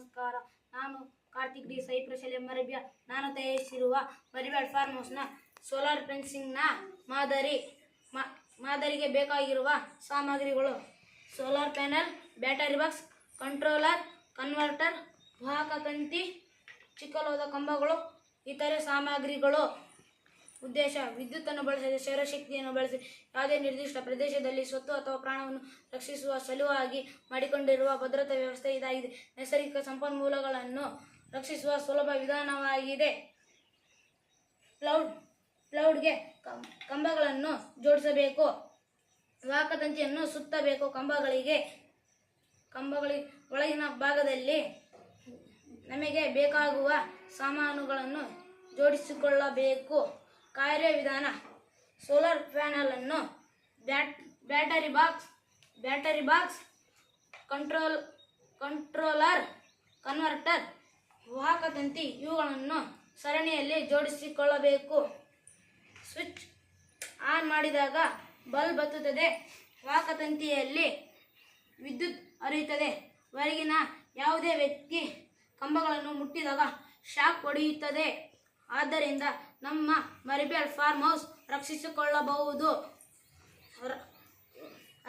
ನಮಸ್ಕಾರ. ನಾನು ಕಾರ್ತಿಕ್ ಡಿ ಸೈಪ್ರಶಲ್ಯ ಮರಿಬ್ಯಾ. ನಾನು ತಯಾರಿಸಿರುವ ಮರಿಬ್ಯಾಡ್ ಫಾರ್ಮ್ ಹೌಸ್ನ ಸೋಲಾರ್ ಫೆನ್ಸಿಂಗ್ನ ಮಾದರಿಗೆ ಬೇಕಾಗಿರುವ ಸಾಮಗ್ರಿಗಳು: solar panel, battery box, controller, converter, ವಾಹಕ ತಂತಿ, ಚಿಕ್ಕಲೋದ ಕಂಬಗಳು, ಇತರೆ ಸಾಮಗ್ರಿಗಳು. ಉದ್ದೇಶ: ವಿದ್ಯುತ್ತನ್ನು ಬಳಸದೆ ಸೌರಶಕ್ತಿಯನ್ನು ಬಳಸಿ ಯಾವುದೇ ನಿರ್ದಿಷ್ಟ ಪ್ರದೇಶದಲ್ಲಿ ಸ್ವತ್ತು ಅಥವಾ ಪ್ರಾಣವನ್ನು ರಕ್ಷಿಸುವ ಸಲುವಾಗಿ ಮಾಡಿಕೊಂಡಿರುವ ಭದ್ರತಾ ವ್ಯವಸ್ಥೆ ಇದಾಗಿದೆ. ನೈಸರ್ಗಿಕ ಸಂಪನ್ಮೂಲಗಳನ್ನು ರಕ್ಷಿಸುವ ಸುಲಭ ವಿಧಾನವಾಗಿದೆ. ಪ್ಲೌಡ್ಗೆ ಕಂಬಗಳನ್ನು ಜೋಡಿಸಬೇಕು. ವಾಹಕ ತಂತಿಯನ್ನು ಸುತ್ತಬೇಕು. ಕಂಬಗಳ ಒಳಗಿನ ಭಾಗದಲ್ಲಿ ನಮಗೆ ಬೇಕಾಗುವ ಸಾಮಾನುಗಳನ್ನು ಜೋಡಿಸಿಕೊಳ್ಳಬೇಕು. ಕಾರ್ಯವಿಧಾನ: ಸೋಲಾರ್ ಪ್ಯಾನಲ್ ಅನ್ನು ಬ್ಯಾಟರಿ ಬಾಕ್ಸ್, ಕಂಟ್ರೋಲರ್, ಕನ್ವರ್ಟರ್, ವಾಹಕ ತಂತಿ ಇವುಗಳನ್ನು ಸರಣಿಯಲ್ಲಿ ಜೋಡಿಸಿಕೊಳ್ಳಬೇಕು. ಸ್ವಿಚ್ ಆನ್ ಮಾಡಿದಾಗ ಬಲ್ಬ್ ಹತ್ತುತ್ತದೆ. ವಾಹಕ ತಂತಿಯಲ್ಲಿ ವಿದ್ಯುತ್ ಹರಿಯುತ್ತದೆ. ಹೊರಗಿನ ಯಾವುದೇ ವ್ಯಕ್ತಿ ಕಂಬಗಳನ್ನು ಮುಟ್ಟಿದಾಗ ಶಾಕ್ ಹೊಡೆಯುತ್ತದೆ. ಆದ್ದರಿಂದ ನಮ್ಮ ಮರಿಬ್ಯಾಡ್ ಫಾರ್ಮ್ ಹೌಸ್ ರಕ್ಷಿಸಿಕೊಳ್ಳಬಹುದು.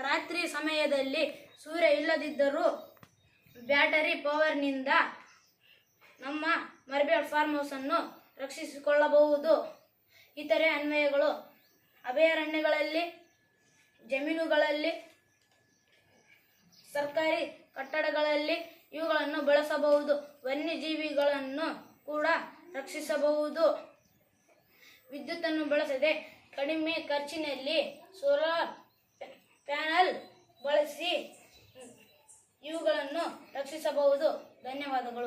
ರಾತ್ರಿ ಸಮಯದಲ್ಲಿ ಸೂರ್ಯ ಇಲ್ಲದಿದ್ದರೂ ಬ್ಯಾಟರಿ ಪವರ್ನಿಂದ ನಮ್ಮ ಮರಿಬ್ಯಾಡ್ ಫಾರ್ಮ್ ಹೌಸನ್ನು ರಕ್ಷಿಸಿಕೊಳ್ಳಬಹುದು. ಇತರೆ ಅನ್ವಯಗಳು: ಅಭಯಾರಣ್ಯಗಳಲ್ಲಿ, ಜಮೀನುಗಳಲ್ಲಿ, ಸರ್ಕಾರಿ ಕಟ್ಟಡಗಳಲ್ಲಿ ಇವುಗಳನ್ನು ಬಳಸಬಹುದು. ವನ್ಯಜೀವಿಗಳನ್ನು ಕೂಡ ರಕ್ಷಿಸಬಹುದು. ವಿದ್ಯುತ್ತನ್ನು ಬಳಸದೆ ಕಡಿಮೆ ಖರ್ಚಿನಲ್ಲಿ ಸೋಲಾರ್ ಪ್ಯಾನಲ್ ಬಳಸಿ ಇವುಗಳನ್ನು ರಕ್ಷಿಸಬಹುದು. ಧನ್ಯವಾದಗಳು.